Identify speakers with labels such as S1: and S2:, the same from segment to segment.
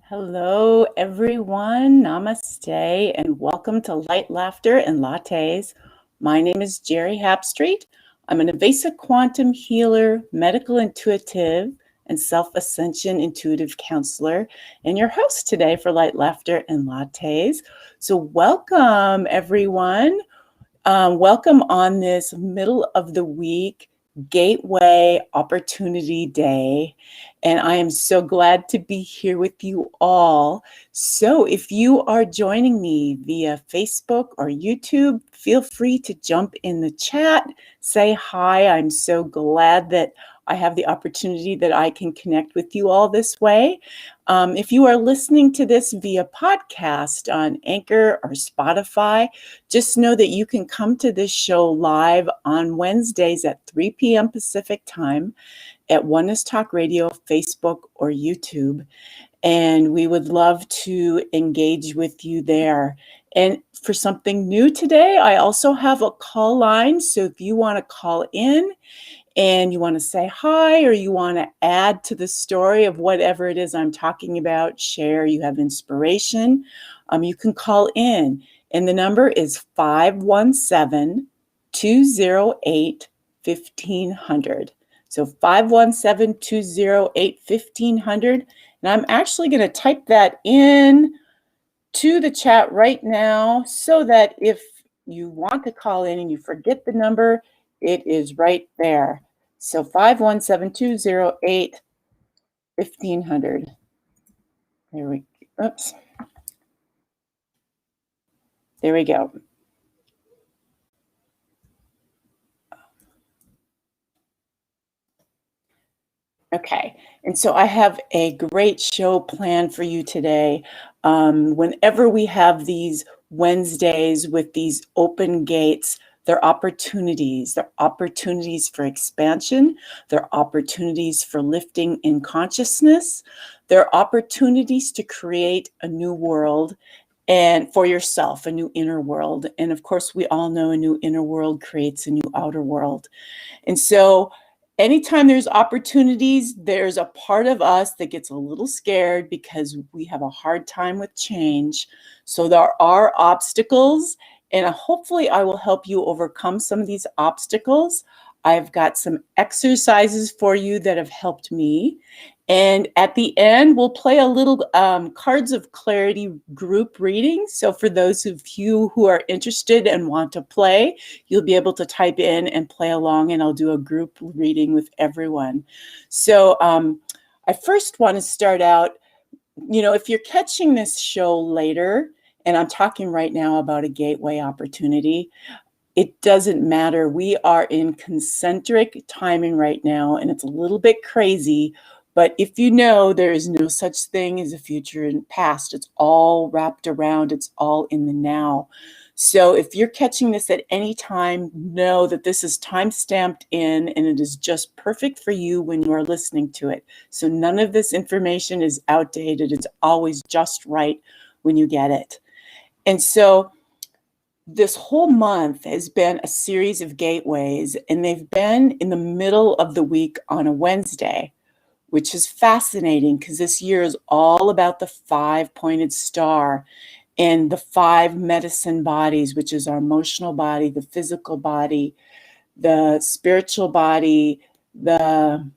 S1: Hello, everyone. Namaste, and welcome to Light, Laughter, and Lattes. My name is Geri Habstritt. I'm an evasive quantum healer, medical intuitive, and self-ascension intuitive counselor, and your host today for Light, Laughter, and Lattes. So welcome, everyone. Welcome on this middle of the week Gateway Opportunity Day. And I am so glad to be here with you all. So if you are joining me via Facebook or YouTube, feel free to jump in the chat, say hi. I'm so glad that I have the opportunity that I can connect with you all this way. If you are listening to this via podcast on Anchor or Spotify, just know that you can come to this show live on Wednesdays at 3 p.m. Pacific time at Oneness Talk Radio, Facebook, or YouTube. And we would love to engage with you there. And for something new today, I also have a call line. So if you want to call in and you want to say hi, or you want to add to the story of whatever it is I'm talking about, share, you have inspiration, you can call in. And the number is 517-208-1500. So 517-208-1500. And I'm actually going to type that in to the chat right now so that if you want to call in and you forget the number, it is right there. So 517-208-1500. There we go. Oops. There we go. Okay, and so I have a great show planned for you today. Whenever we have these Wednesdays with these open gates, they're opportunities. They're opportunities for expansion. They're opportunities for lifting in consciousness. They're opportunities to create a new world and for yourself, a new inner world. And of course, we all know a new inner world creates a new outer world. And so anytime there's opportunities, there's a part of us that gets a little scared because we have a hard time with change. So there are obstacles, and hopefully I will help you overcome some of these obstacles. I've got some exercises for you that have helped me. And at the end, we'll play a little Cards of Clarity group reading. So for those of you who are interested and want to play, you'll be able to type in and play along, and I'll do a group reading with everyone. So I first want to start out, if you're catching this show later, and I'm talking right now about a gateway opportunity, it doesn't matter. We are in concentric timing right now, and it's a little bit crazy. But if you know, there is no such thing as a future and past. It's all wrapped around. It's all in the now. So if you're catching this at any time, know that this is time-stamped in, and it is just perfect for you when you are listening to it. So none of this information is outdated. It's always just right when you get it. And so this whole month has been a series of gateways, and they've been in the middle of the week on a Wednesday, which is fascinating because this year is all about the 5-pointed star and the 5 medicine bodies, which is our emotional body, the physical body, the spiritual body, I'm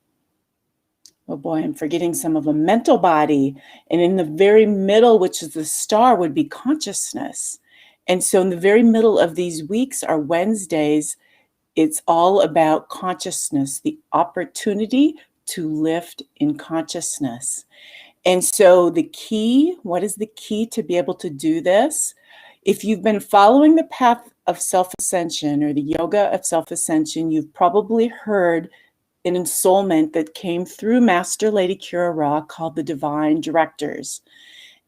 S1: forgetting some of them, mental body. And in the very middle, which is the star, would be consciousness. And so in the very middle of these weeks, our Wednesdays, it's all about consciousness, the opportunity to lift in consciousness. And so what is the key to be able to do this? If you've been following the path of self-ascension or the yoga of self-ascension, you've probably heard an ensoulment that came through Master Lady Kira Ra called the Divine Directors.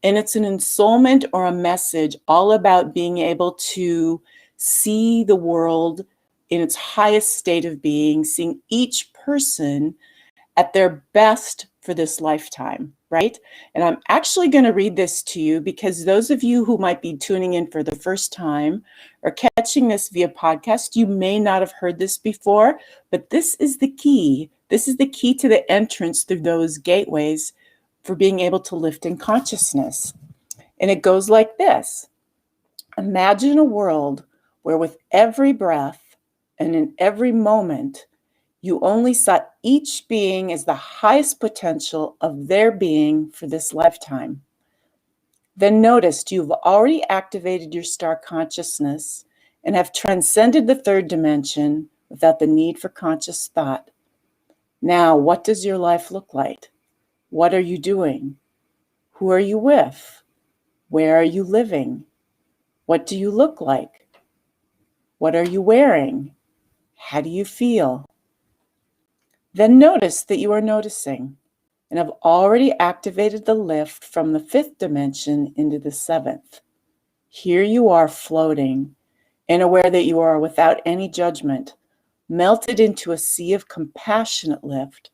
S1: And it's an ensoulment or a message all about being able to see the world in its highest state of being, seeing each person at their best for this lifetime, right? And I'm actually going to read this to you because those of you who might be tuning in for the first time or catching this via podcast, you may not have heard this before, but this is the key. This is the key to the entrance through those gateways for being able to lift in consciousness. And it goes like this. Imagine a world where with every breath and in every moment, you only saw each being as the highest potential of their being for this lifetime. Then notice you've already activated your star consciousness and have transcended the third dimension without the need for conscious thought. Now, what does your life look like? What are you doing? Who are you with? Where are you living? What do you look like? What are you wearing? How do you feel? Then notice that you are noticing and have already activated the lift from the fifth dimension into the seventh. Here you are floating and aware that you are without any judgment, melted into a sea of compassionate lift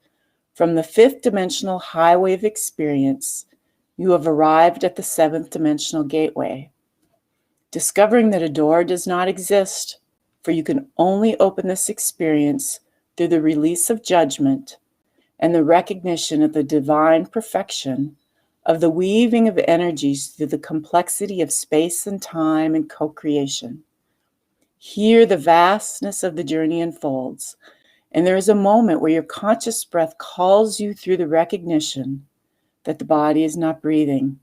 S1: from the fifth dimensional highway of experience. You have arrived at the seventh dimensional gateway, discovering that a door does not exist, for you can only open this experience through the release of judgment and the recognition of the divine perfection of the weaving of energies through the complexity of space and time and co-creation. Here the vastness of the journey unfolds, and there is a moment where your conscious breath calls you through the recognition that the body is not breathing.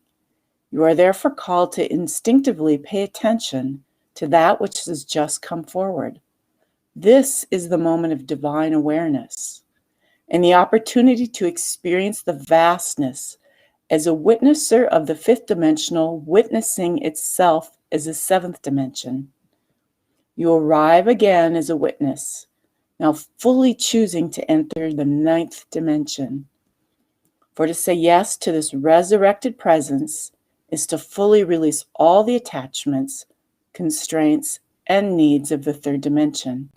S1: You are therefore called to instinctively pay attention to that which has just come forward. This is the moment of divine awareness and the opportunity to experience the vastness as a witnesser of the fifth dimensional, witnessing itself as a seventh dimension. You arrive again as a witness, now fully choosing to enter the ninth dimension. For to say yes to this resurrected presence is to fully release all the attachments, constraints, and needs of the third dimension.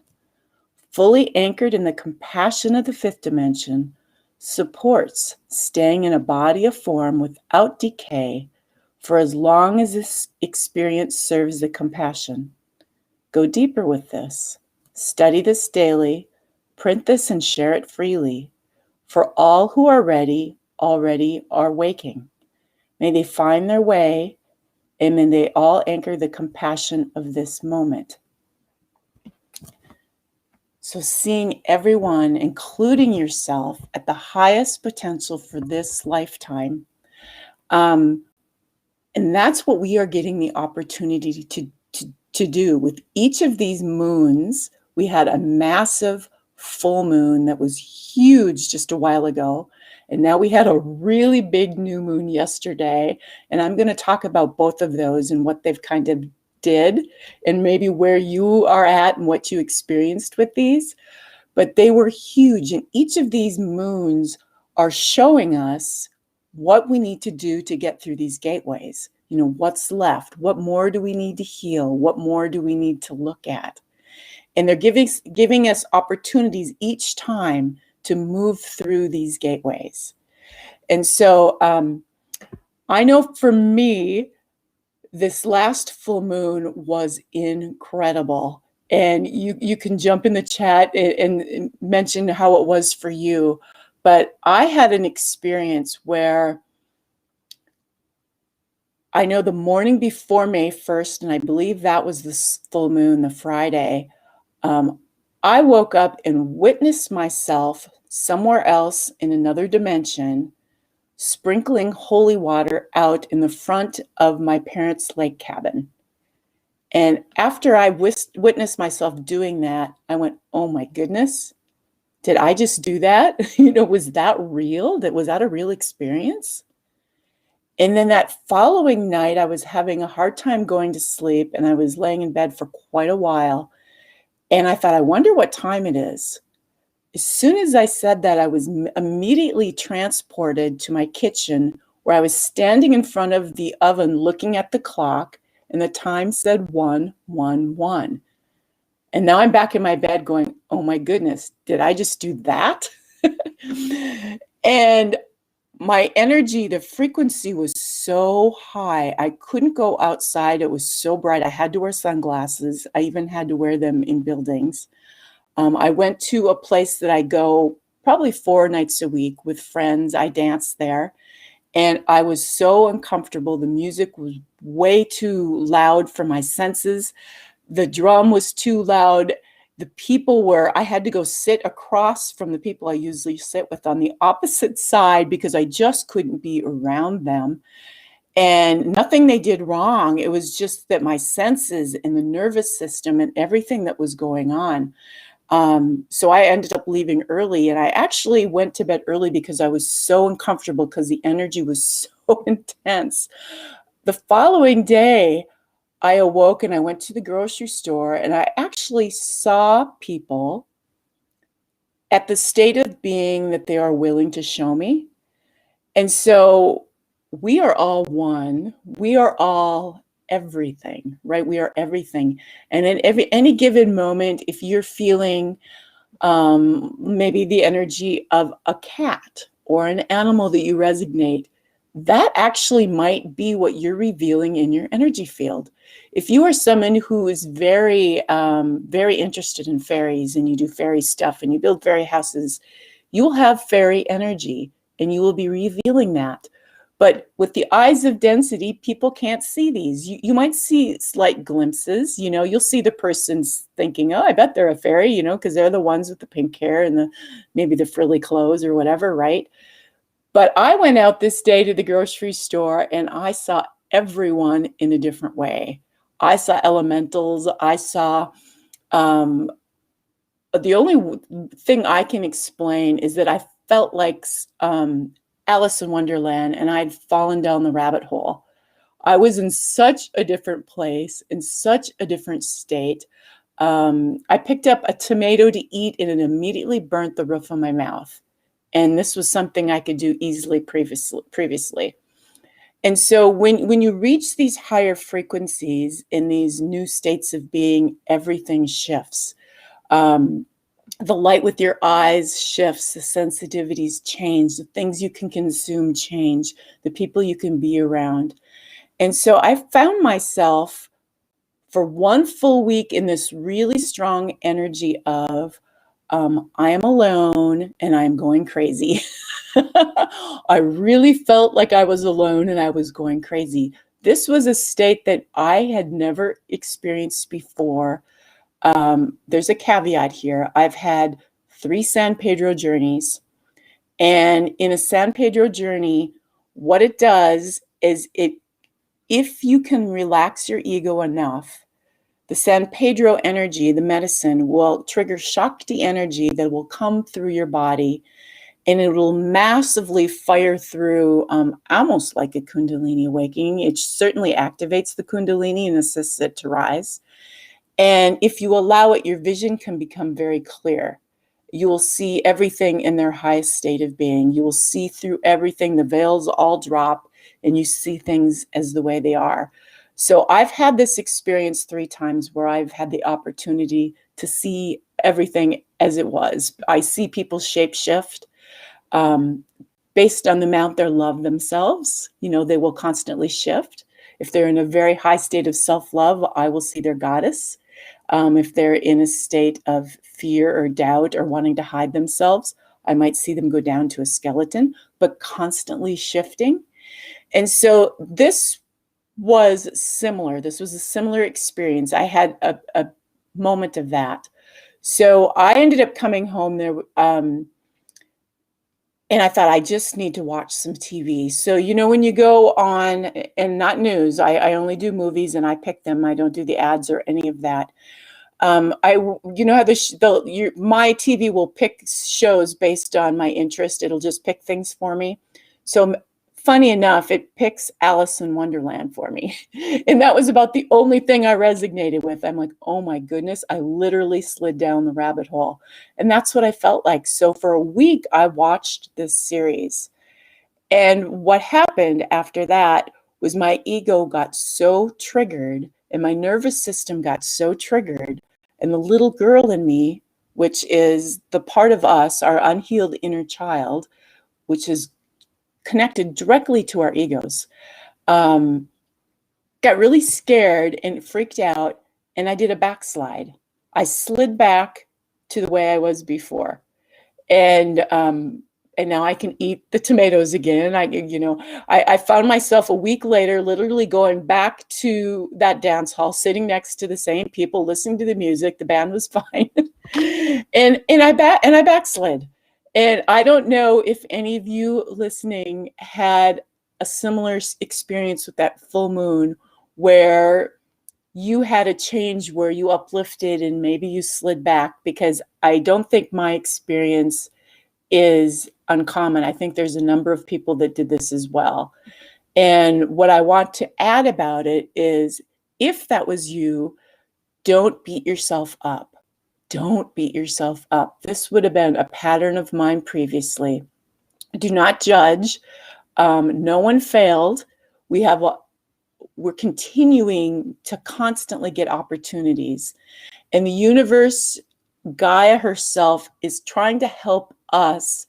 S1: Fully anchored in the compassion of the fifth dimension, supports staying in a body of form without decay for as long as this experience serves the compassion. Go deeper with this. Study this daily, print this and share it freely. For all who are ready already are waking. May they find their way, and may they all anchor the compassion of this moment. So seeing everyone, including yourself, at the highest potential for this lifetime. And that's what we are getting the opportunity to do. With each of these moons, we had a massive full moon that was huge just a while ago. And now we had a really big new moon yesterday. And I'm going to talk about both of those and what they've kind of did and maybe where you are at and what you experienced with these. But they were huge. And each of these moons are showing us what we need to do to get through these gateways. You know, what's left? What more do we need to heal? What more do we need to look at? And they're giving us opportunities each time to move through these gateways. And so I know for me, this last full moon was incredible. And you can jump in the chat and mention how it was for you. But I had an experience where I know the morning before May 1st, and I believe that was the full moon, the Friday, I woke up and witnessed myself somewhere else in another dimension, sprinkling holy water out in the front of my parents' lake cabin. And after I witnessed myself doing that, I went, oh my goodness, did I just do that? Was that real? Was that a real experience? And then that following night, I was having a hard time going to sleep, and I was laying in bed for quite a while. And I thought, I wonder what time it is. As soon as I said that, I was immediately transported to my kitchen, where I was standing in front of the oven looking at the clock, and the time said 1:11. And now I'm back in my bed going, oh my goodness, did I just do that? And my energy, the frequency was so high. I couldn't go outside. It was so bright. I had to wear sunglasses. I even had to wear them in buildings. I went to a place that I go probably 4 nights a week with friends. I dance there. And I was so uncomfortable. The music was way too loud for my senses. The drum was too loud. The people were, I had to go sit across from the people I usually sit with on the opposite side because I just couldn't be around them. And nothing they did wrong. It was just that my senses and the nervous system and everything that was going on. So I ended up leaving early, and I actually went to bed early because I was so uncomfortable because the energy was so intense. The following day, I awoke and I went to the grocery store, and I actually saw people at the state of being that they are willing to show me. And so we are all one. We are all everything, right? We are everything. And at any given moment, if you're feeling maybe the energy of a cat or an animal that you resonate, that actually might be what you're revealing in your energy field. If you are someone who is very, very interested in fairies and you do fairy stuff and you build fairy houses, you will have fairy energy and you will be revealing that. But with the eyes of density, people can't see these. You might see slight glimpses, you'll see the person's thinking, oh, I bet they're a fairy, because they're the ones with the pink hair and maybe the frilly clothes or whatever, right? But I went out this day to the grocery store and I saw everyone in a different way. I saw elementals. I saw, the only thing I can explain is that I felt like Alice in Wonderland, and I'd fallen down the rabbit hole. I was in such a different place, in such a different state. I picked up a tomato to eat, and it immediately burnt the roof of my mouth. And this was something I could do easily previously. And so when you reach these higher frequencies in these new states of being, everything shifts. The light with your eyes shifts, the sensitivities change, the things you can consume change, the people you can be around. And so I found myself for one full week in this really strong energy of, I am alone and I'm going crazy. I really felt like I was alone and I was going crazy. This was a state that I had never experienced before. There's a caveat here. I've had 3 San Pedro journeys. And in a San Pedro journey, what it does is if you can relax your ego enough, the San Pedro energy, the medicine, will trigger Shakti energy that will come through your body, and it will massively fire through, almost like a Kundalini awakening. It certainly activates the Kundalini and assists it to rise. And if you allow it, your vision can become very clear. You will see everything in their highest state of being. You will see through everything. The veils all drop, and you see things as the way they are. So I've had this experience 3 times where I've had the opportunity to see everything as it was. I see people shape shift based on the amount they love themselves. They will constantly shift. If they're in a very high state of self-love, I will see their goddess. If they're in a state of fear or doubt or wanting to hide themselves, I might see them go down to a skeleton, but constantly shifting. And so this was similar. This was a similar experience. I had a moment of that. So I ended up coming home there, and I thought, I just need to watch some TV. So, when you go on, and not news, I only do movies and I pick them. I don't do the ads or any of that. How my TV will pick shows based on my interest. It'll just pick things for me. So funny enough, it picks Alice in Wonderland for me. And that was about the only thing I resonated with. I'm like, oh my goodness, I literally slid down the rabbit hole. And that's what I felt like. So for a week, I watched this series. And what happened after that was my ego got so triggered and my nervous system got so triggered. And the little girl in me, which is the part of us, our unhealed inner child, which is connected directly to our egos, got really scared and freaked out, and I did a backslide. I slid back to the way I was before. And and now I can eat the tomatoes again. I found myself a week later, literally going back to that dance hall, sitting next to the same people, listening to the music. The band was fine, and I backslid. And I don't know if any of you listening had a similar experience with that full moon, where you had a change, where you uplifted and maybe you slid back, because I don't think my experience is uncommon. I think there's a number of people that did this as well. And what I want to add about it is, if that was you, don't beat yourself up. Don't beat yourself up. This would have been a pattern of mine previously. Do not judge. No one failed. We're continuing to constantly get opportunities. And the universe, Gaia herself, is trying to help us,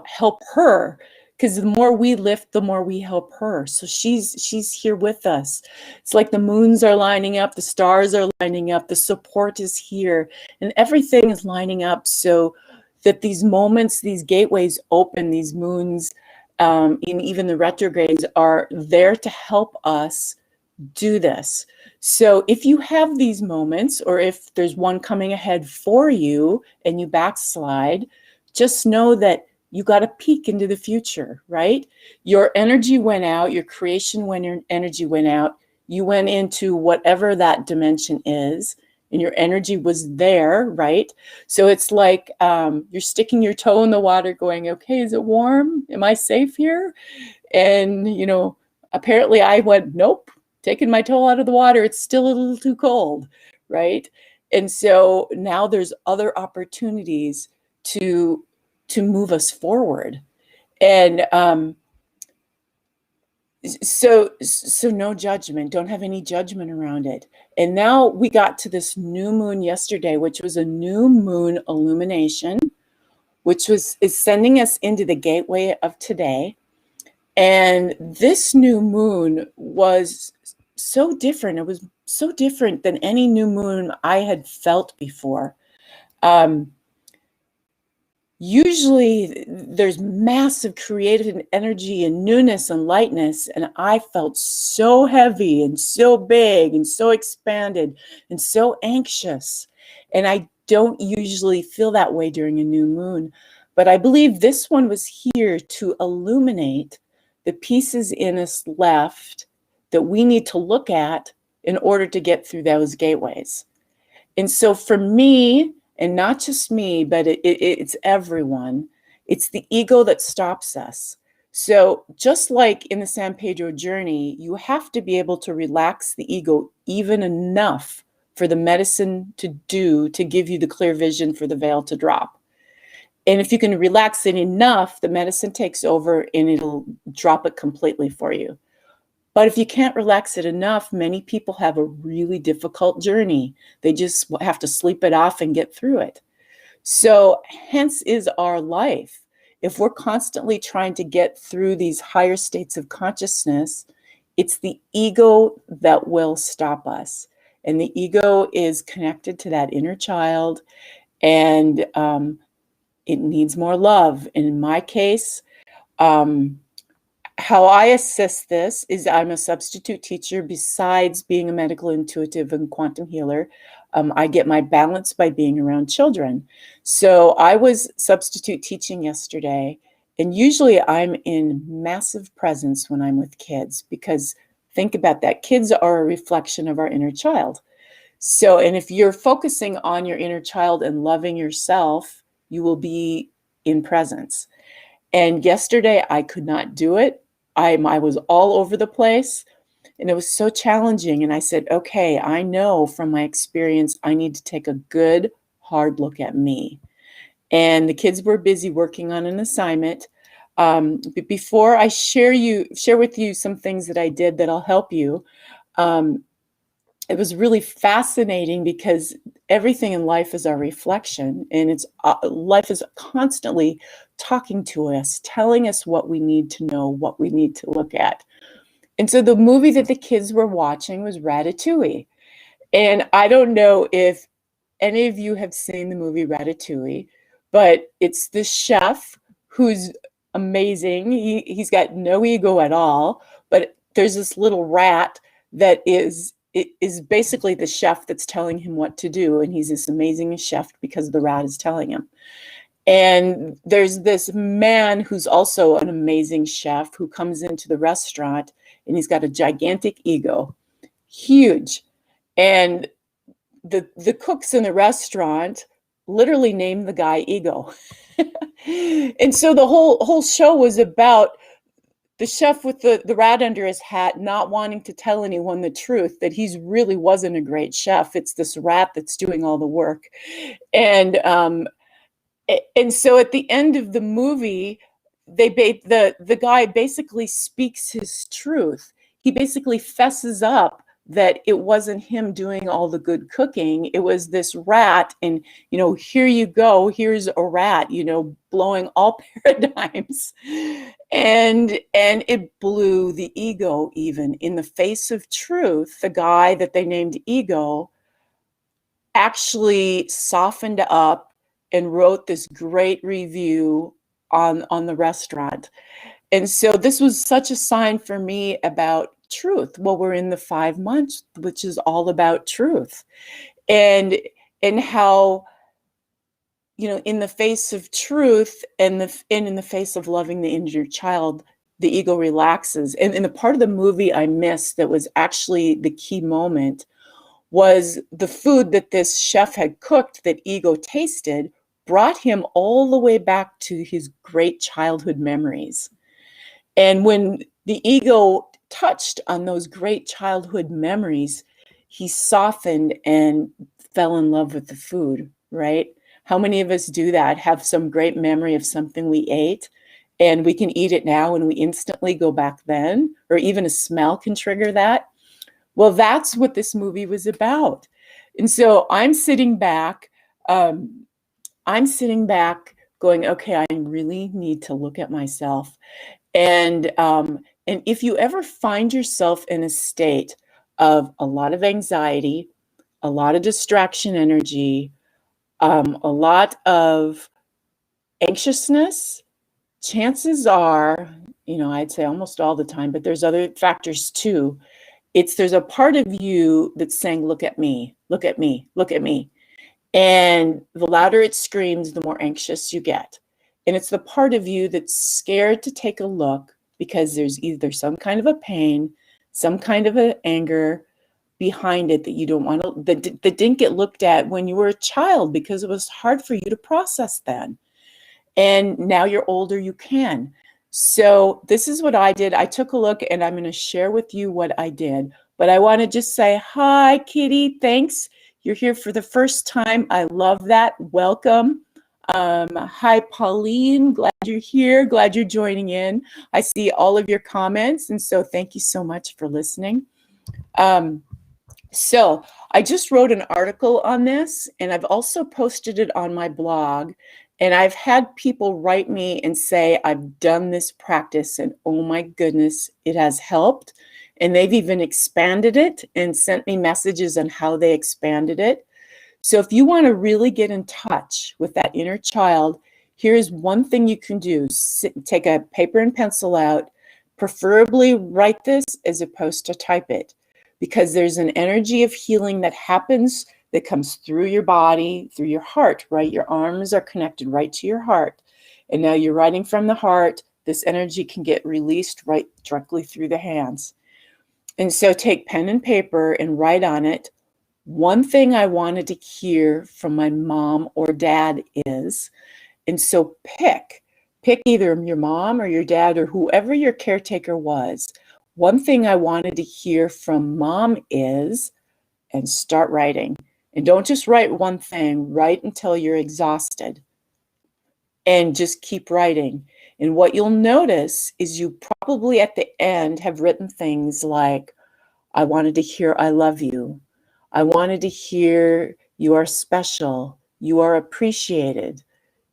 S1: help her, because the more we lift, the more we help her. So she's here with us. It's like the moons are lining up, the stars are lining up, the support is here, and everything is lining up so that these moments, these gateways open, these moons, and even the retrogrades are there to help us do this. So if you have these moments, or if there's one coming ahead for you and you backslide, just know that you got to peek into the future, right? Your energy went out, your creation energy went out, you went into whatever that dimension is, and your energy was there, right? So it's like you're sticking your toe in the water going, okay, is it warm? Am I safe here? And, apparently I went, nope, taking my toe out of the water, it's still a little too cold, right? And so now there's other opportunities to move us forward. And so no judgment, don't have any judgment around it. And now we got to this new moon yesterday, which was a new moon illumination, which is sending us into the gateway of today. And this new moon was so different. It was so different than any new moon I had felt before. Usually there's massive creative energy and newness and lightness, and I felt so heavy and so big and so expanded and so anxious. And I don't usually feel that way during a new moon, but I believe this one was here to illuminate the pieces in us left that we need to look at in order to get through those gateways. And so for me, and not just me, but it's everyone, it's the ego that stops us. So just like in the San Pedro journey, you have to be able to relax the ego even enough for the medicine to give you the clear vision for the veil to drop. And if you can relax it enough, the medicine takes over and it'll drop it completely for you. But if you can't relax it enough, many people have a really difficult journey. They just have to sleep it off and get through it. So hence is our life. If we're constantly trying to get through these higher states of consciousness, it's the ego that will stop us. And the ego is connected to that inner child, and it needs more love. And in my case, how I assess this is I'm a substitute teacher. Besides being a medical intuitive and quantum healer, I get my balance by being around children. So I was substitute teaching yesterday, and usually I'm in massive presence when I'm with kids, because think about that. Kids are a reflection of our inner child. So, and if you're focusing on your inner child and loving yourself, you will be in presence. And yesterday I could not do it. I was all over the place, and it was so challenging. And I said, okay, I know from my experience, I need to take a good, hard look at me. And the kids were busy working on an assignment. But before I share with you some things that I did that'll help you, it was really fascinating, because everything in life is our reflection, and life is constantly talking to us, telling us what we need to know, what we need to look at. And so the movie that the kids were watching was Ratatouille. And I don't know if any of you have seen the movie Ratatouille, but it's the chef who's amazing. He's got no ego at all, but there's this little rat that is basically the chef that's telling him what to do, and he's this amazing chef because the rat is telling him. And there's this man who's also an amazing chef who comes into the restaurant, and he's got a gigantic ego, huge. And the cooks in the restaurant literally named the guy Ego. And so the whole show was about the chef with the rat under his hat not wanting to tell anyone the truth, that he's really wasn't a great chef. It's this rat that's doing all the work. And so at the end of the movie, the guy basically speaks his truth. He basically fesses up that it wasn't him doing all the good cooking. It was this rat, and here you go, here's a rat, blowing all paradigms. And it blew the ego. Even in the face of truth, the guy that they named Ego actually softened up and wrote this great review on the restaurant. And so this was such a sign for me about truth. Well, we're in the 5 months, which is all about truth. And how, in the face of truth and in the face of loving the injured child, the ego relaxes. And in the part of the movie I missed that was actually the key moment was the food that this chef had cooked that Ego tasted brought him all the way back to his great childhood memories. And when the ego touched on those great childhood memories, he softened and fell in love with the food, right? How many of us do that? Have some great memory of something we ate, and we can eat it now and we instantly go back then, or even a smell can trigger that. Well, that's what this movie was about. And so I'm sitting back going, okay, I really need to look at myself. And if you ever find yourself in a state of a lot of anxiety, a lot of distraction energy, a lot of anxiousness, chances are, I'd say almost all the time, but there's other factors too. There's a part of you that's saying, look at me, look at me, look at me. And the louder it screams, the more anxious you get. And it's the part of you that's scared to take a look because there's either some kind of a pain, some kind of an anger behind it that you don't want to, that didn't get looked at when you were a child because it was hard for you to process then. And now you're older, you can. So this is what I did. I took a look, and I'm going to share with you what I did. But I want to just say, hi, Kitty. Thanks. You're here for the first time. I love that. Welcome. Hi, Pauline. Glad you're here. Glad you're joining in. I see all of your comments, and so thank you so much for listening. So I just wrote an article on this, and I've also posted it on my blog. And I've had people write me and say, I've done this practice, and oh my goodness, it has helped. And they've even expanded it and sent me messages on how they expanded it. So if you want to really get in touch with that inner child, here's one thing you can do. Take a paper and pencil out, preferably write this as opposed to type it, because there's an energy of healing that happens that comes through your body, through your heart, right? Your arms are connected right to your heart. And now you're writing from the heart. This energy can get released right directly through the hands. And so take pen and paper and write on it, one thing I wanted to hear from my mom or dad is, and so pick either your mom or your dad or whoever your caretaker was. One thing I wanted to hear from mom is, and start writing. And don't just write one thing, write until you're exhausted. And just keep writing. And what you'll notice is you probably at the end have written things like, I wanted to hear I love you. I wanted to hear you are special. You are appreciated.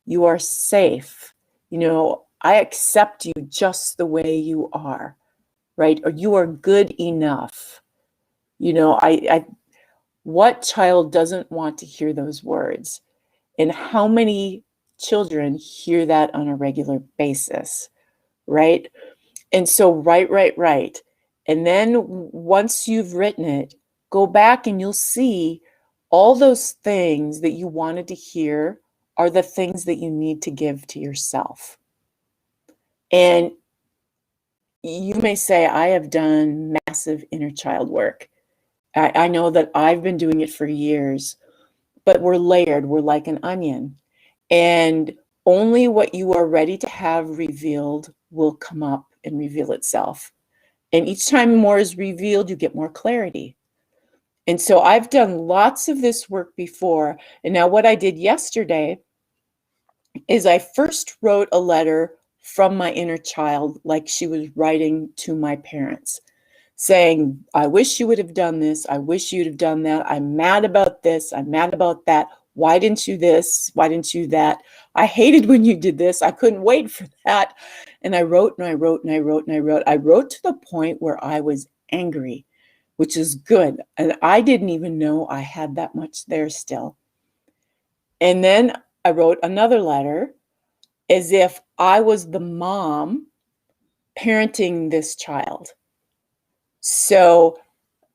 S1: You are safe. I accept you just the way you are, right? Or you are good enough. What child doesn't want to hear those words? And how many children hear that on a regular basis, right? And so write. And then once you've written it, go back and you'll see all those things that you wanted to hear are the things that you need to give to yourself. And you may say, I have done massive inner child work. I know that I've been doing it for years, but we're layered. We're like an onion. And only what you are ready to have revealed will come up and reveal itself. And each time more is revealed, you get more clarity. And so I've done lots of this work before. And now what I did yesterday is I first wrote a letter from my inner child, like she was writing to my parents, saying, I wish you would have done this. I wish you'd have done that. I'm mad about this. I'm mad about that. Why didn't you this? Why didn't you that? I hated when you did this. I couldn't wait for that. And I wrote and I wrote and I wrote and I wrote. I wrote to the point where I was angry, which is good. And I didn't even know I had that much there still. And then I wrote another letter as if I was the mom parenting this child. So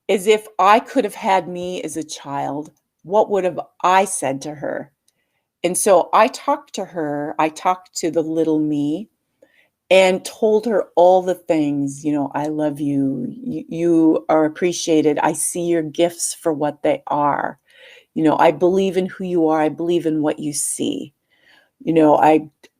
S1: as if I could have had me as a child, what would have I said to her? And so I talked to her, I talked to the little me and told her all the things, I love you, you are appreciated, I see your gifts for what they are. I believe in who you are, I believe in what you see.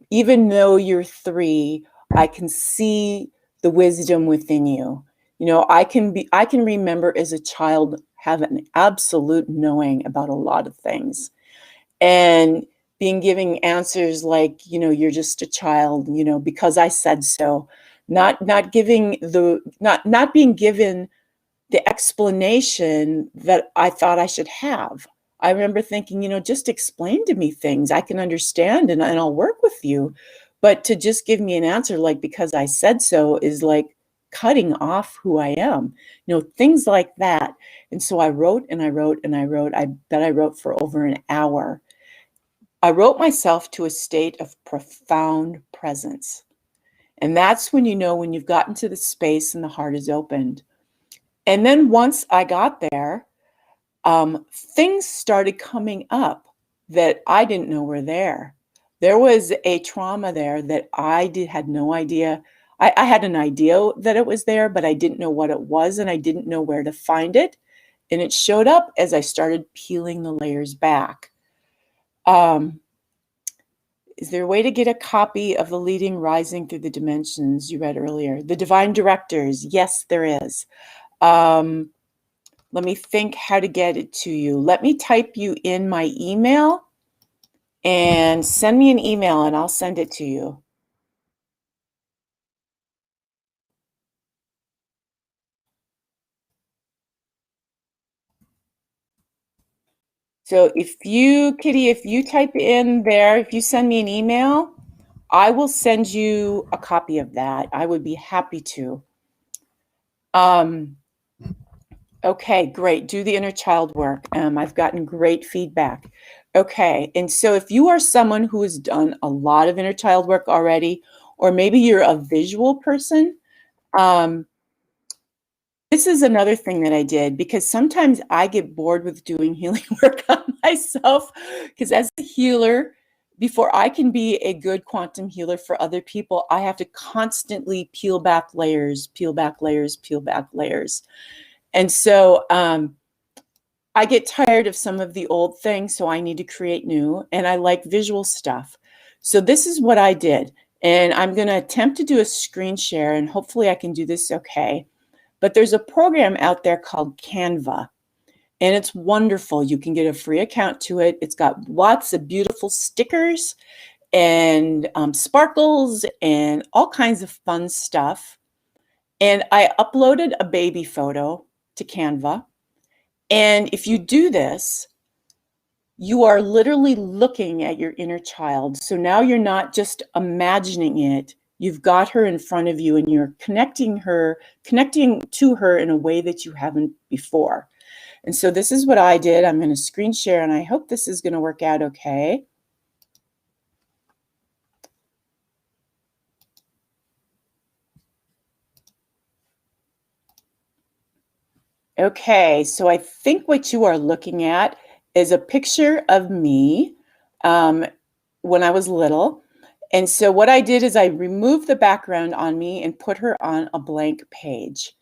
S1: Even though you're 3, I can see the wisdom within you. I can remember as a child have an absolute knowing about a lot of things. And being giving answers like, you're just a child, because I said so. Not being given the explanation that I thought I should have. I remember thinking, just explain to me things I can understand and I'll work with you. But to just give me an answer like, because I said so, is like cutting off who I am, things like that. And so I wrote and I wrote and I wrote. I bet I wrote for over an hour. I wrote myself to a state of profound presence. And that's when when you've gotten to the space and the heart is opened. And then once I got there, things started coming up that I didn't know were there. There was a trauma there that had no idea. I had an idea that it was there, but I didn't know what it was and I didn't know where to find it. And it showed up as I started peeling the layers back. Is there a way to get a copy of The Leading Rising Through the Dimensions you read earlier? The Divine Directors. Yes, there is. Let me think how to get it to you. Let me type you in my email and send me an email and I'll send it to you. So Kitty, if you type in there, if you send me an email, I will send you a copy of that. I would be happy to. Okay, great. Do the inner child work. I've gotten great feedback. Okay, and so if you are someone who has done a lot of inner child work already, or maybe you're a visual person, this is another thing that I did because sometimes I get bored with doing healing work on myself because as a healer, before I can be a good quantum healer for other people, I have to constantly peel back layers, peel back layers, peel back layers. And so I get tired of some of the old things, so I need to create new, and I like visual stuff. So this is what I did, and I'm going to attempt to do a screen share, and hopefully I can do this okay. But there's a program out there called Canva, and it's wonderful. You can get a free account to it. It's got lots of beautiful stickers and sparkles and all kinds of fun stuff. And I uploaded a baby photo to Canva. And if you do this, you are literally looking at your inner child. So now you're not just imagining it. You've got her in front of you and you're connecting to her in a way that you haven't before. And so this is what I did. I'm going to screen share and I hope this is going to work out okay. Okay, so I think what you are looking at is a picture of me um, when I was little. And so what I did is I removed the background on me and put her on a blank page.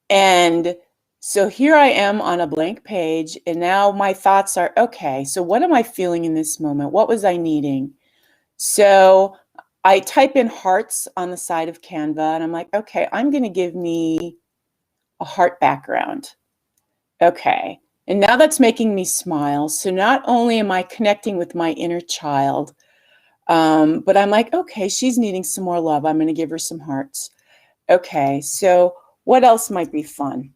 S1: And so here I am on a blank page, and now my thoughts are, okay, so what am I feeling in this moment? What was I needing? So I type in hearts on the side of Canva, and I'm like, okay, I'm going to give me a heart background. Okay. And now that's making me smile. So not only am I connecting with my inner child, but I'm like, okay, she's needing some more love. I'm going to give her some hearts. Okay. So what else might be fun?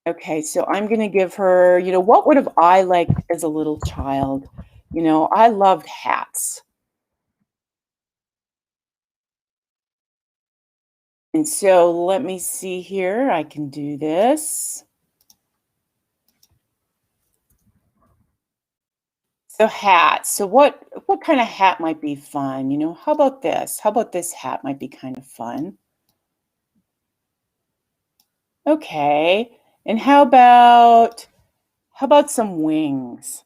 S1: Okay. So I'm going to give her, what would have I liked as a little child? I loved hats. And so let me see here. I can do this. So hat. So what kind of hat might be fun? How about this? How about this hat might be kind of fun? Okay. And how about some wings?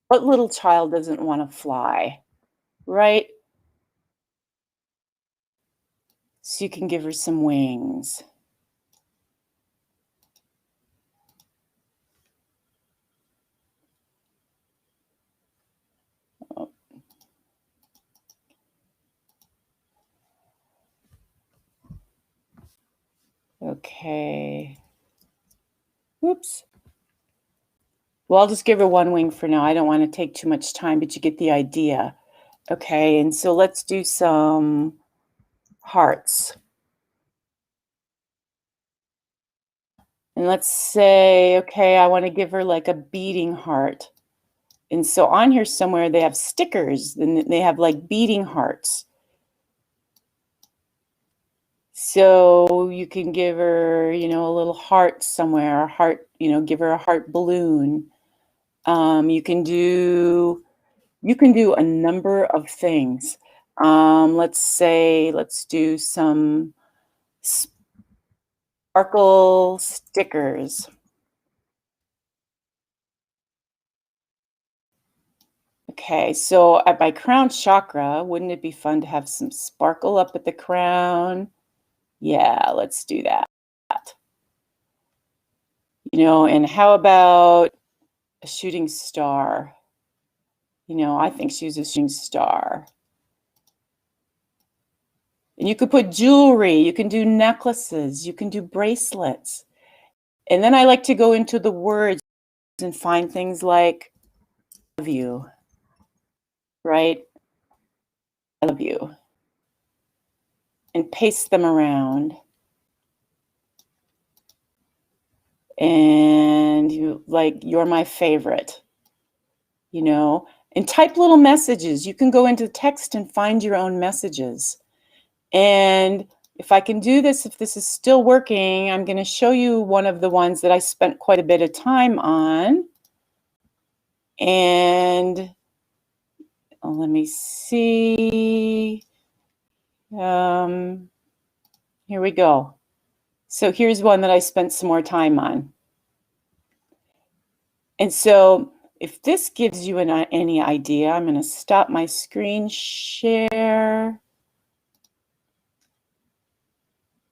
S1: What little child doesn't want to fly, right? So you can give her some wings. Oh, okay. Oops. Well, I'll just give her one wing for now. I don't want to take too much time, but you get the idea. Okay, and so let's do some hearts. And let's say, okay, I want to give her like a beating heart. And so on here somewhere they have stickers and they have like beating hearts. So you can give her, a little heart somewhere, a heart, give her a heart balloon. You can do a number of things. Let's do some sparkle stickers. Okay, so at my crown chakra, wouldn't it be fun to have some sparkle up at the crown? Yeah, let's do that. And how about a shooting star? I think she's a shooting star. And you could put jewelry, you can do necklaces, you can do bracelets. And then I like to go into the words and find things like, I love you, right? I love you. And paste them around. And you're my favorite, and type little messages. You can go into text and find your own messages. And if I can do this, if this is still working, I'm going to show you one of the ones that I spent quite a bit of time on. And let me see. Here we go. So here's one that I spent some more time on. And so if this gives you any idea, I'm going to stop my screen share.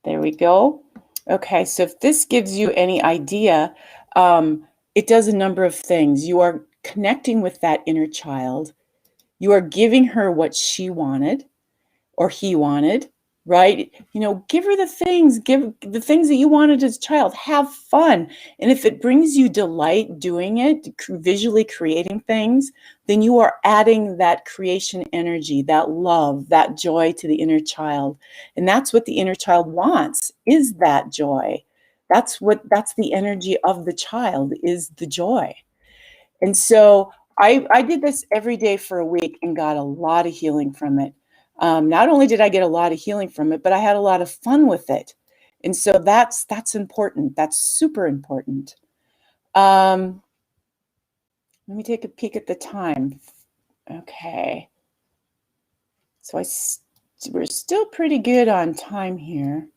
S1: There we go. Okay, so if this gives you any idea, it does a number of things. You are connecting with that inner child. You are giving her what she wanted or he wanted, right? Give her give the things that you wanted as a child. Have fun. And if it brings you delight doing it, visually creating things, then you are adding that creation energy, that love, that joy to the inner child. And that's what the inner child wants, is that joy. That's the energy of the child, is the joy. And so I did this every day for a week and got a lot of healing from it. Not only did I get a lot of healing from it, but I had a lot of fun with it. And so that's important. That's super important. Let me take a peek at the time. Okay. So we're still pretty good on time here.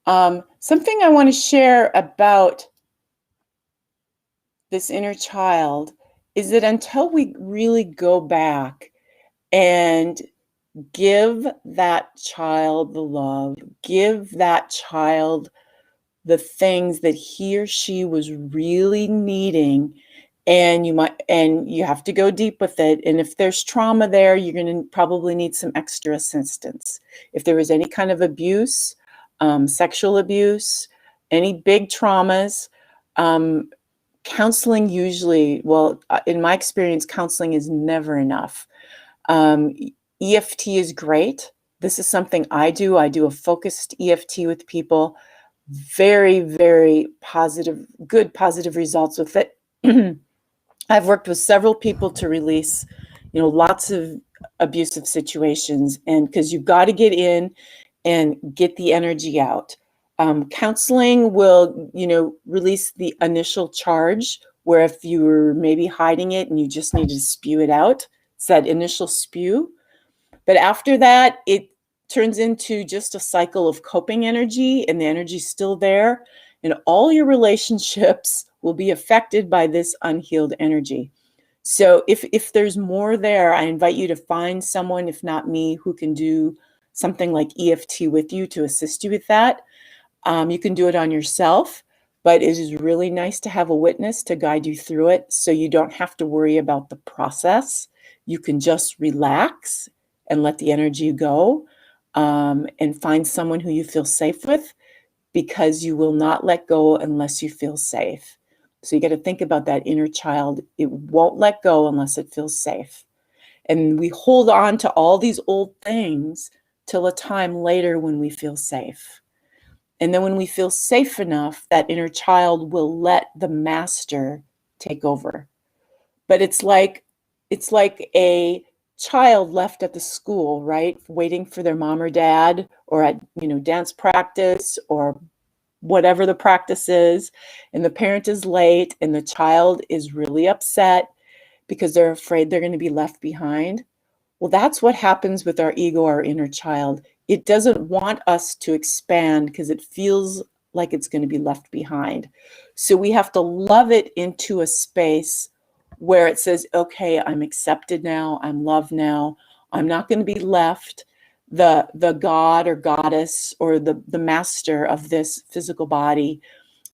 S1: Something I want to share about this inner child is that until we really go back and give that child the love, give that child the things that he or she was really needing, and you have to go deep with it, and if there's trauma there, you're going to probably need some extra assistance. If there was any kind of abuse, sexual abuse, any big traumas, counseling usually, well, in my experience, counseling is never enough. EFT is great. This is something I do. I do a focused EFT with people. Very, very positive, good positive results with it. I've worked with several people to release, lots of abusive situations, and because you've got to get in and get the energy out. Counseling will, release the initial charge, where if you were maybe hiding it and you just need to spew it out, it's that initial spew. But after that, it turns into just a cycle of coping energy, and the energy's still there, and all your relationships will be affected by this unhealed energy. So if there's more there, I invite you to find someone, if not me, who can do something like EFT with you to assist you with that. You can do it on yourself, but it is really nice to have a witness to guide you through it, so you don't have to worry about the process. You can just relax and let the energy go, and find someone who you feel safe with, because you will not let go unless you feel safe. So you got to think about that inner child. It won't let go unless it feels safe. And we hold on to all these old things till a time later when we feel safe. And then when we feel safe enough, that inner child will let the master take over. But it's like a child left at the school, right? Waiting for their mom or dad, or at, dance practice, or whatever the practice is, and the parent is late, and the child is really upset because they're afraid they're going to be left behind. Well, that's what happens with our ego, our inner child. It doesn't want us to expand because it feels like it's going to be left behind. So we have to love it into a space where it says, okay, I'm accepted now, I'm loved now, I'm not going to be left. The god or goddess or the master of this physical body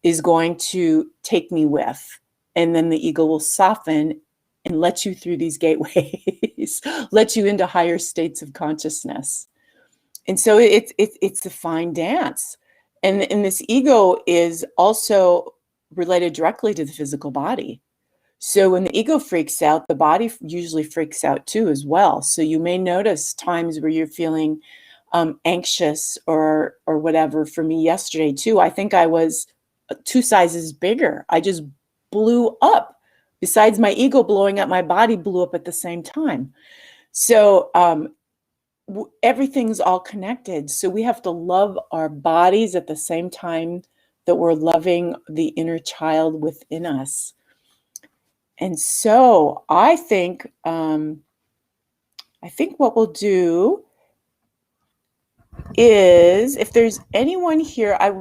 S1: is going to take me with. And then the ego will soften and let you through these gateways, let you into higher states of consciousness. And so it's a fine dance. And this ego is also related directly to the physical body. So when the ego freaks out, the body usually freaks out too as well. So you may notice times where you're feeling anxious or whatever. For me yesterday too, I think I was 2 sizes bigger. I just blew up. Besides my ego blowing up, my body blew up at the same time. So everything's all connected. So we have to love our bodies at the same time that we're loving the inner child within us. And so I think what we'll do is, if there's anyone here, I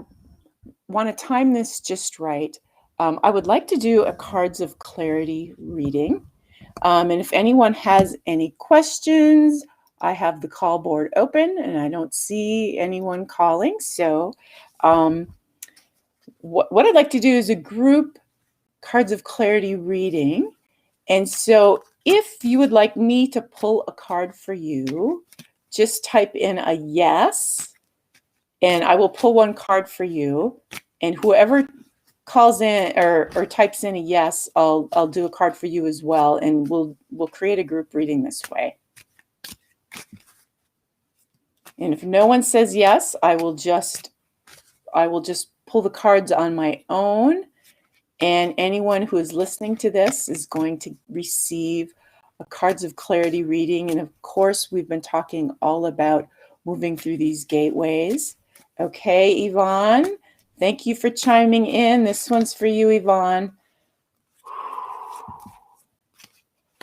S1: want to time this just right. I would like to do a cards of clarity reading. And if anyone has any questions, I have the call board open and I don't see anyone calling. So what I'd like to do is a group cards of clarity reading. And so if you would like me to pull a card for you, just type in a yes, and I will pull one card for you. And whoever calls in or types in a yes, I'll do a card for you as well, and we'll create a group reading this way. And if no one says yes, I will just pull the cards on my own. And anyone who is listening to this is going to receive a cards of clarity reading. And of course, we've been talking all about moving through these gateways. Okay, Yvonne, thank you for chiming in. This one's for you, Yvonne.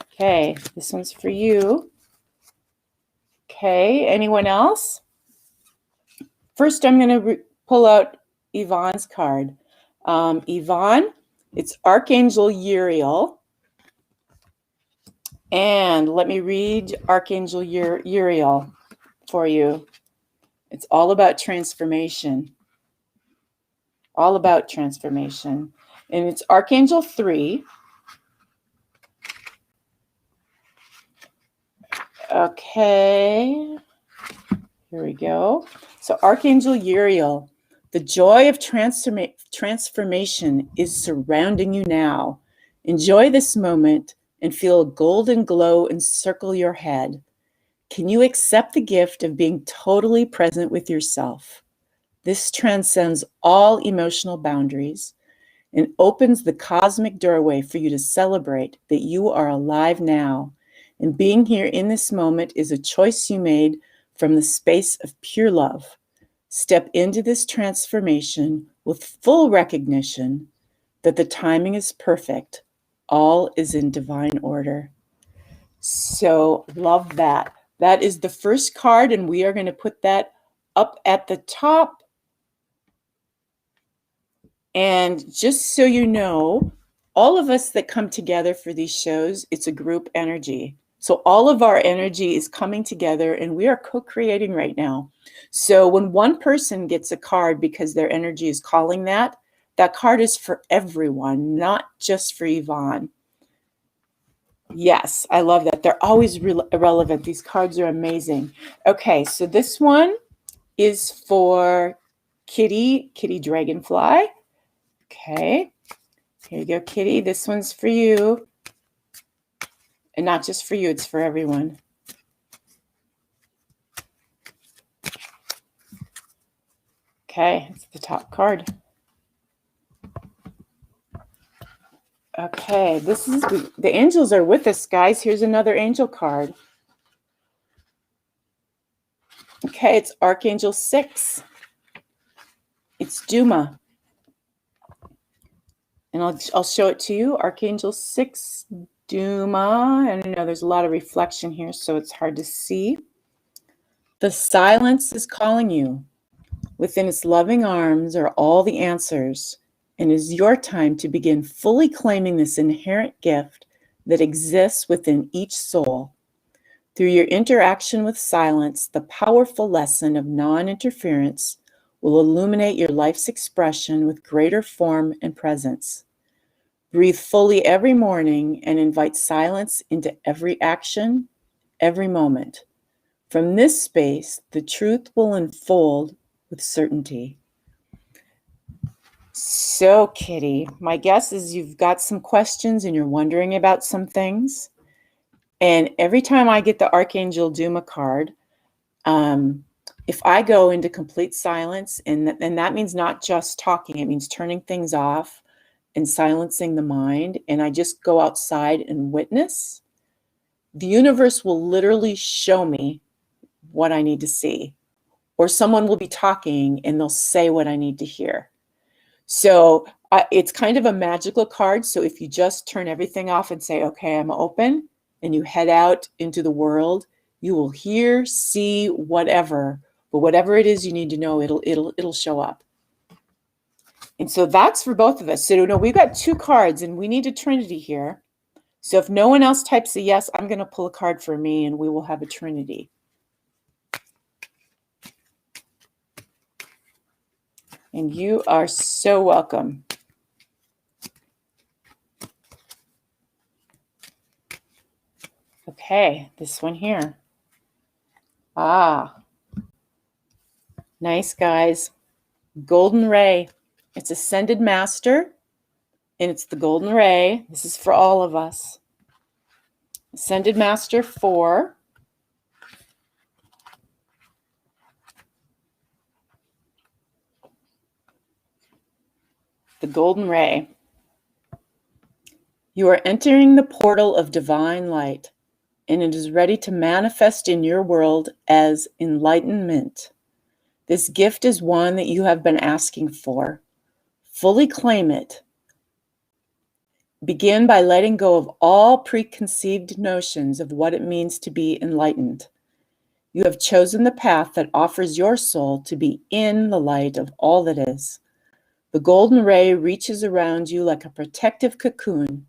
S1: Okay, this one's for you. Okay, anyone else? First, I'm going to pull out Yvonne's card. Yvonne, it's Archangel Uriel. And let me read Archangel Uriel for you. It's all about transformation. All about transformation. And it's Archangel 3. Okay. Here we go. So Archangel Uriel, the joy of transformation is surrounding you now. Enjoy this moment and feel a golden glow encircle your head. Can you accept the gift of being totally present with yourself? This transcends all emotional boundaries and opens the cosmic doorway for you to celebrate that you are alive now. And being here in this moment is a choice you made from the space of pure love. Step into this transformation with full recognition that the timing is perfect. All is in divine order. So love that. That is the first card, and we are going to put that up at the top. And just so you know, all of us that come together for these shows, it's a group energy. So all of our energy is coming together, and we are co-creating right now. So when one person gets a card because their energy is calling that card is for everyone, not just for Yvonne. Yes, I love that. They're always relevant. These cards are amazing. Okay, so this one is for Kitty Dragonfly. Okay, here you go, Kitty. This one's for you. And not just for you, it's for everyone. Okay, it's the top card. Okay, this is the angels are with us, guys. Here's another angel card. Okay, it's Archangel 6. It's Duma. And I'll show it to you. Archangel 6, Duma. And I know there's a lot of reflection here, so it's hard to see. The silence is calling you. Within its loving arms are all the answers, and it is your time to begin fully claiming this inherent gift that exists within each soul. Through your interaction with silence, the powerful lesson of non-interference will illuminate your life's expression with greater form and presence. Breathe fully every morning and invite silence into every action, every moment. From this space, the truth will unfold with certainty. So, Kitty, my guess is you've got some questions and you're wondering about some things. And every time I get the Archangel Duma card, if I go into complete silence, and that means not just talking, it means turning things off and silencing the mind, and I just go outside and witness, the universe will literally show me what I need to see. Or someone will be talking and they'll say what I need to hear. So it's kind of a magical card. So if you just turn everything off and say, okay, I'm open, and you head out into the world, you will hear, see, whatever. But whatever it is you need to know, it'll show up. And so that's for both of us. So no, we've got 2 cards and we need a trinity here. So if no one else types a yes, I'm going to pull a card for me and we will have a trinity. And you are so welcome. Okay, this one here. Nice, guys. Golden Ray. It's Ascended Master, and it's the Golden Ray. This is for all of us. Ascended Master 4. The Golden Ray. You are entering the portal of divine light, and it is ready to manifest in your world as enlightenment. This gift is one that you have been asking for. Fully claim it. Begin by letting go of all preconceived notions of what it means to be enlightened. You have chosen the path that offers your soul to be in the light of all that is. The golden ray reaches around you like a protective cocoon,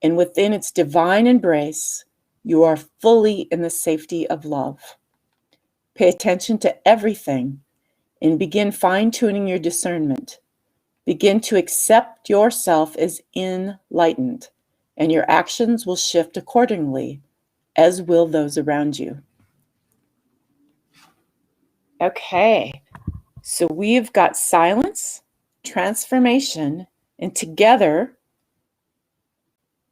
S1: and within its divine embrace, you are fully in the safety of love. Pay attention to everything and begin fine-tuning your discernment. Begin to accept yourself as enlightened, and your actions will shift accordingly, as will those around you. Okay, so we've got silence, transformation, and together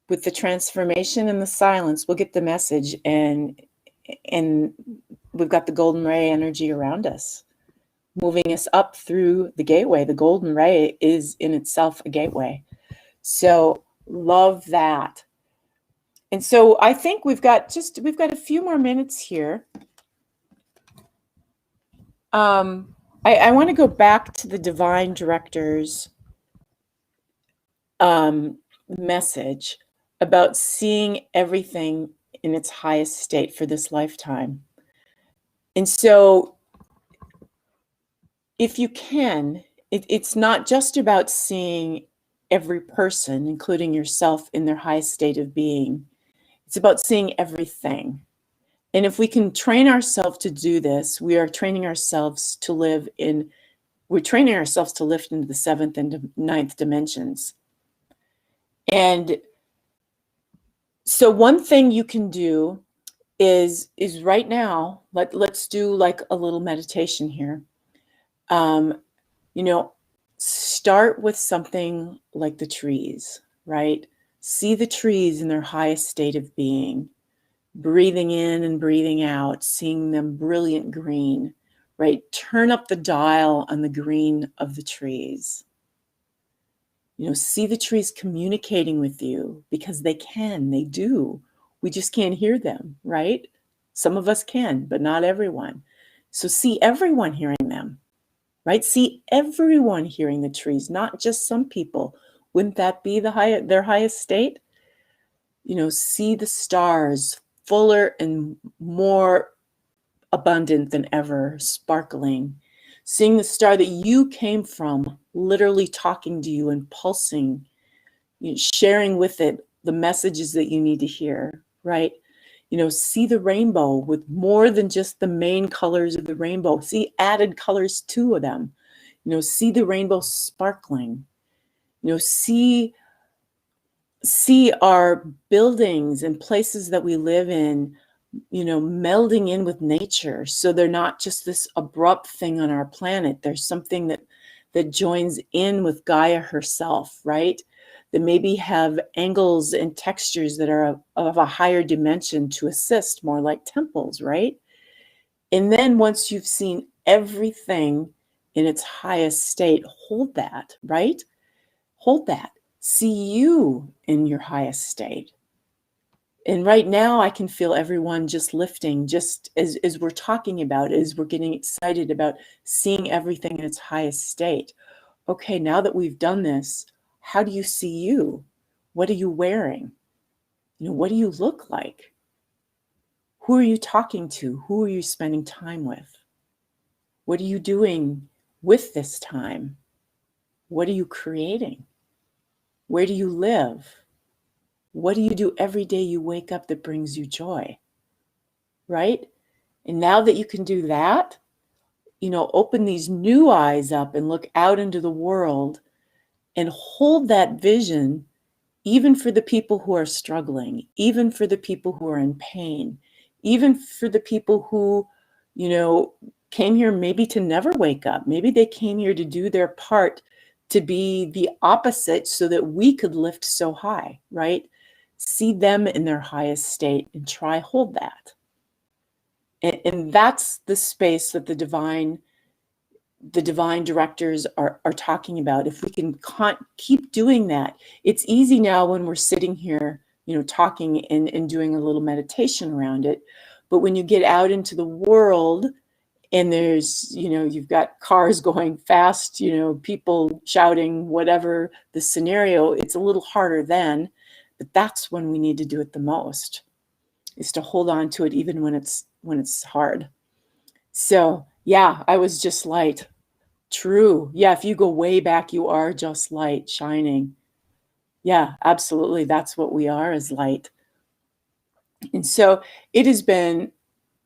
S1: with the transformation and the silence, we'll get the message, and we've got the golden ray energy around us, moving us up through the gateway. The golden ray is in itself a gateway. So love that. And so I think we've got a few more minutes here. I want to go back to the divine director's message about seeing everything in its highest state for this lifetime. And so if you can, it's not just about seeing every person, including yourself, in their highest state of being. It's about seeing everything. And if we can train ourselves to do this, we're training ourselves to lift into the 7th and 9th dimensions. And so one thing you can do is right now, let's do like a little meditation here. Start with something like the trees, right? See the trees in their highest state of being, breathing in and breathing out, seeing them brilliant green, right? Turn up the dial on the green of the trees. See the trees communicating with you, because they do. We just can't hear them, right? Some of us can, but not everyone. So see everyone hearing them, right? See everyone hearing the trees, not just some people. Wouldn't that be their highest state? See the stars fuller and more abundant than ever, sparkling. Seeing the star that you came from, literally talking to you and pulsing, sharing with it the messages that you need to hear, right? See the rainbow with more than just the main colors of the rainbow. See added colors to them. See the rainbow sparkling. See our buildings and places that we live in, melding in with nature. So they're not just this abrupt thing on our planet. There's something that joins in with Gaia herself, right? That maybe have angles and textures that are of a higher dimension to assist, more like temples, right? And then once you've seen everything in its highest state, hold that, right? Hold that. See you in your highest state. And right now I can feel everyone just lifting, just as we're talking about, as we're getting excited about seeing everything in its highest state. Okay, now that we've done this, how do you see you? What are you wearing? What do you look like? Who are you talking to? Who are you spending time with? What are you doing with this time? What are you creating? Where do you live? What do you do every day you wake up that brings you joy? Right? And now that you can do that, open these new eyes up and look out into the world and hold that vision, even for the people who are struggling, even for the people who are in pain, even for the people who, came here maybe to never wake up. Maybe they came here to do their part to be the opposite so that we could lift so high, right? See them in their highest state and hold that. And that's the space that the divine directors are talking about. If we can keep doing that, it's easy now when we're sitting here, talking and doing a little meditation around it. But when you get out into the world and there's, you've got cars going fast, people shouting, whatever the scenario, it's a little harder then. But that's when we need to do it the most, is to hold on to it even when it's hard. So, yeah, I was just light. True. Yeah, if you go way back, you are just light shining. Yeah, absolutely. That's what we are, as light. And so it has been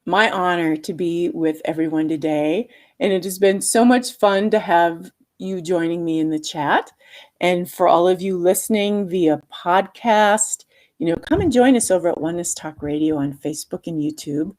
S1: my honor to be with everyone today. And it has been so much fun to have you joining me in the chat. And for all of you listening via podcast, come and join us over at Oneness Talk Radio on Facebook and YouTube.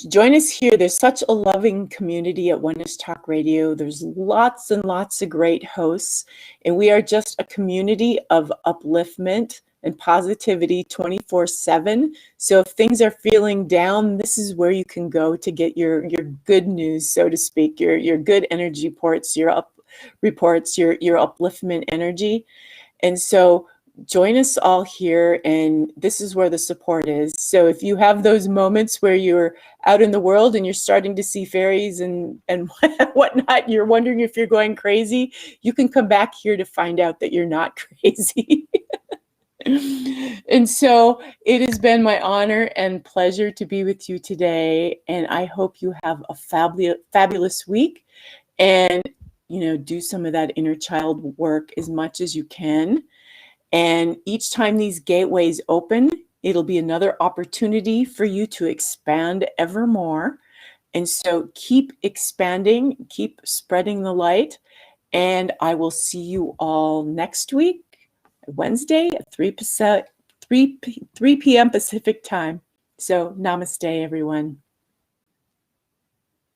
S1: Join us here. There's such a loving community at Oneness Talk Radio. There's lots and lots of great hosts, and we are just a community of upliftment and positivity 24/7. So if things are feeling down, this is where you can go to get your good news, so to speak, your good energy reports, your upliftment energy. And so join us all here, and this is where the support is. So if you have those moments where you're out in the world and you're starting to see fairies and whatnot, you're wondering if you're going crazy, you can come back here to find out that you're not crazy. And so it has been my honor and pleasure to be with you today, and I hope you have a fabulous week, and do some of that inner child work as much as you can. And each time these gateways open, it'll be another opportunity for you to expand ever more. And so keep expanding, keep spreading the light. And I will see you all next week, Wednesday at 3 p.m. Pacific time. So namaste, everyone.